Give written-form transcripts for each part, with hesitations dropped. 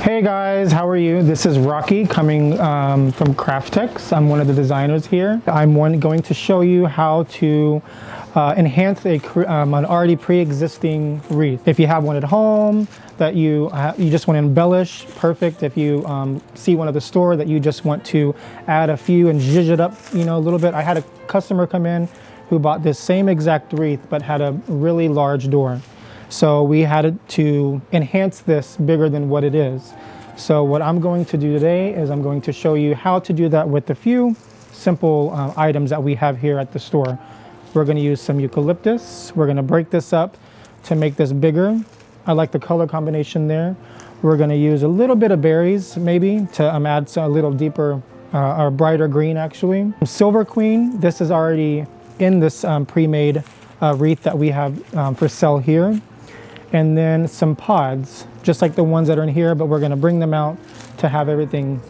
Hey guys, how are you? This is Rocky coming from Craftex. I'm one of the designers here. I'm going to show you how to enhance an already pre-existing wreath. If you have one at home that you just want to embellish, perfect. If you see one at the store that you just want to add a few and zhuzh it up, a little bit. I had a customer come in who bought this same exact wreath but had a really large door. So we had to enhance this bigger than what it is. So what I'm going to do today is I'm going to show you how to do that with a few simple items that we have here at the store. We're going to use some eucalyptus. We're going to break this up to make this bigger. I like the color combination there. We're going to use a little bit of berries maybe to add a little deeper or brighter green actually. Silver Queen, this is already in this pre-made wreath that we have for sale here. And then some pods, just like the ones that are in here, but we're gonna bring them out to have everything,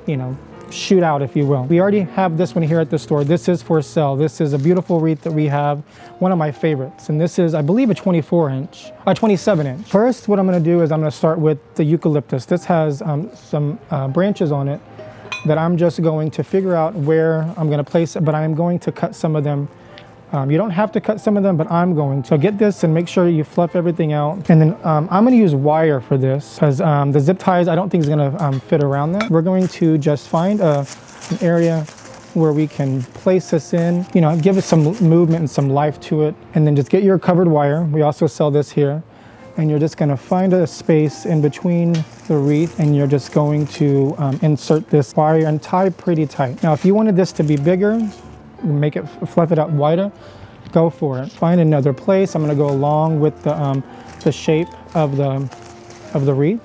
shoot out, if you will. We already have this one here at the store. This is for sale. This is a beautiful wreath that we have, one of my favorites. And this is, I believe, a 27 inch. First, what I'm gonna do is I'm gonna start with the eucalyptus. This has some branches on it that I'm just going to figure out where I'm gonna place it, but I'm going to cut some of them. You don't have to cut some of them, but I'm going to. So get this and make sure you fluff everything out. And then I'm going to use wire for this because the zip ties I don't think is going to fit around that. We're going to just find an area where we can place this in, give it some movement and some life to it. And then just get your covered wire. We also sell this here. And you're just going to find a space in between the wreath and you're just going to insert this wire and tie pretty tight. Now, if you wanted this to be bigger, make it, fluff it out wider, go for it. Find another place. I'm going to go along with the shape of the wreath.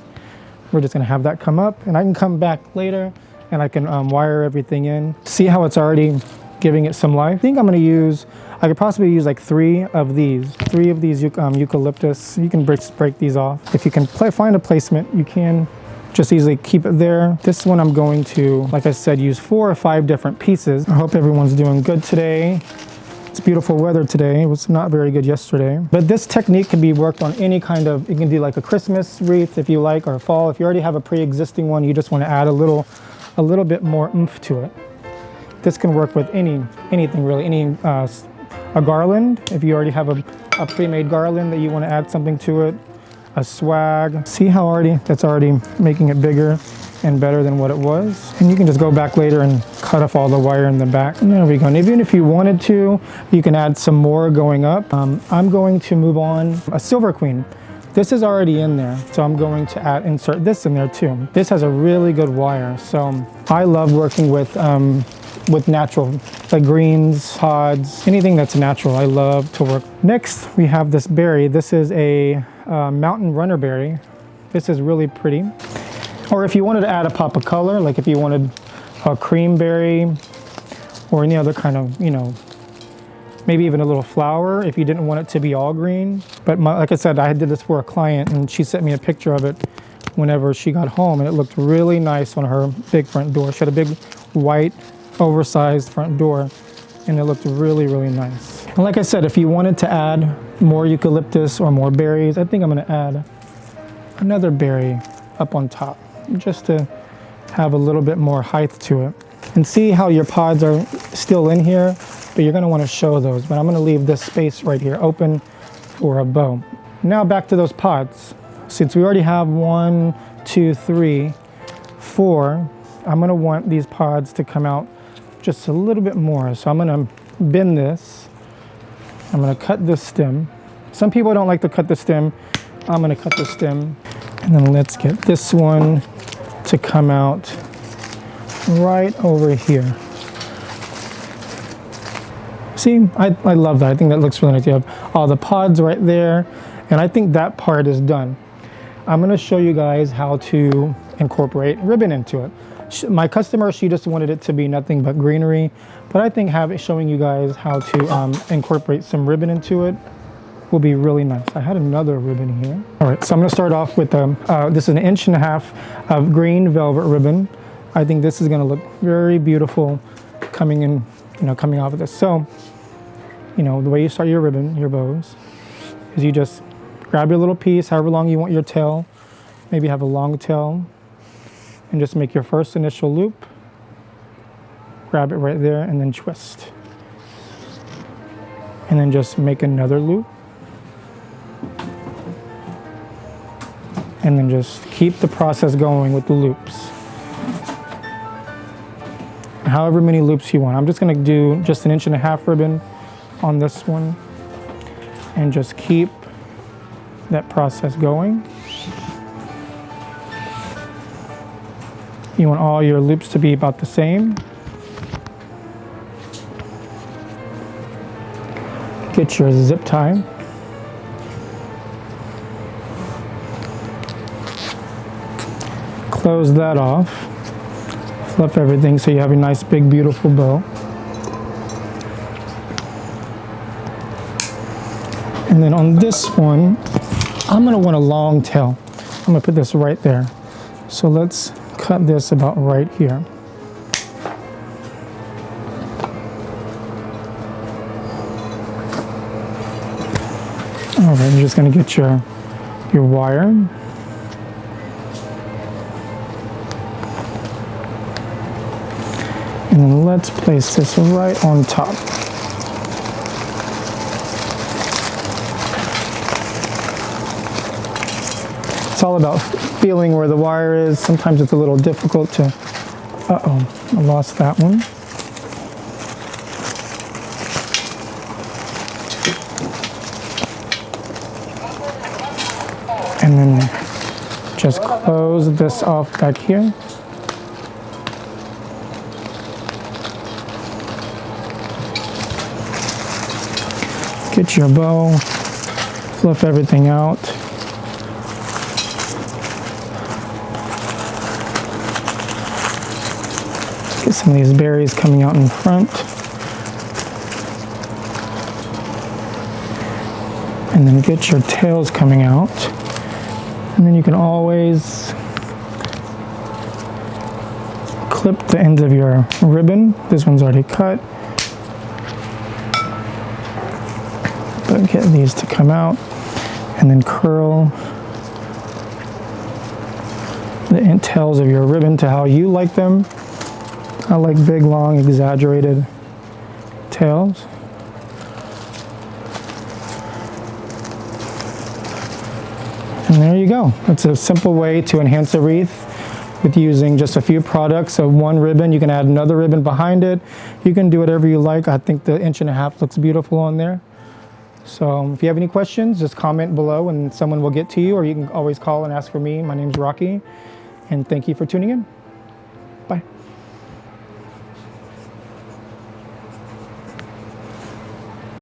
We're just going to have that come up, and I can come back later and I can wire everything in. See how it's already giving it some life? I think I could possibly use like three of these eucalyptus. You can break these off. If you can find a placement, you can just easily keep it there. This one I'm going to, like I said, use 4 or 5 different pieces. I hope everyone's doing good today. It's beautiful weather today. It was not very good yesterday. But this technique can be worked on any kind of, you can do like a Christmas wreath if you like, or fall. If you already have a pre-existing one, you just want to add a little bit more oomph to it. This can work with anything really, a garland. If you already have a pre-made garland that you want to add something to it, a swag. See how that's already making it bigger and better than what it was. And you can just go back later and cut off all the wire in the back. And there we go. And even if you wanted to, you can add some more going up. I'm going to move on. A Silver Queen. This is already in there, so I'm going to insert this in there too. This has a really good wire, so I love working with natural, like greens, pods, anything that's natural. I love to work. Next, we have this berry. This is a mountain runner berry. This is really pretty. Or if you wanted to add a pop of color, like if you wanted a cream berry or any other kind of, maybe even a little flower if you didn't want it to be all green. But like I said, I did this for a client and she sent me a picture of it whenever she got home, and it looked really nice on her big front door. She had a big white oversized front door and it looked really, really nice. And like I said, if you wanted to add more eucalyptus or more berries, I think I'm going to add another berry up on top just to have a little bit more height to it. And see how your pods are still in here, but you're going to want to show those. But I'm going to leave this space right here open for a bow. Now back to those pods. Since we already have 1, 2, 3, 4, I'm going to want these pods to come out just a little bit more. So I'm going to bend this. I'm going to cut this stem. Some people don't like to cut the stem. I'm going to cut the stem. And then let's get this one to come out right over here. See, I love that. I think that looks really nice. You have all the pods right there. And I think that part is done. I'm going to show you guys how to incorporate ribbon into it. My customer, she just wanted it to be nothing but greenery, but I think showing you guys how to incorporate some ribbon into it will be really nice. I had another ribbon here. All right, so I'm gonna start off with, this is an 1.5 inch of green velvet ribbon. I think this is gonna look very beautiful coming in, coming off of this. So, the way you start your ribbon, your bows, is you just grab your little piece, however long you want your tail. Maybe have a long tail. and just make your first initial loop. Grab it right there and then twist. And then just make another loop. And then just keep the process going with the loops. However many loops you want. I'm just gonna do just 1.5 inch ribbon on this one and just keep that process going. You want all your loops to be about the same. Get your zip tie. Close that off. Fluff everything so you have a nice big beautiful bow. And then on this one, I'm gonna want a long tail. I'm gonna put this right there. So let's cut this about right here. All right, you're just gonna get your wire. And then let's place this right on top. It's all about feeling where the wire is. Sometimes it's a little difficult to, uh-oh, I lost that one. And then just close this off back here. Get your bow, fluff everything out. Get some of these berries coming out in front. And then get your tails coming out. And then you can always clip the ends of your ribbon. This one's already cut. But get these to come out and then curl the tails of your ribbon to how you like them. I like big, long, exaggerated tails. And there you go. It's a simple way to enhance a wreath with using just a few products. So one ribbon, you can add another ribbon behind it. You can do whatever you like. I think the 1.5 inch looks beautiful on there. So if you have any questions, just comment below and someone will get to you, or you can always call and ask for me. My name's Rocky, and thank you for tuning in.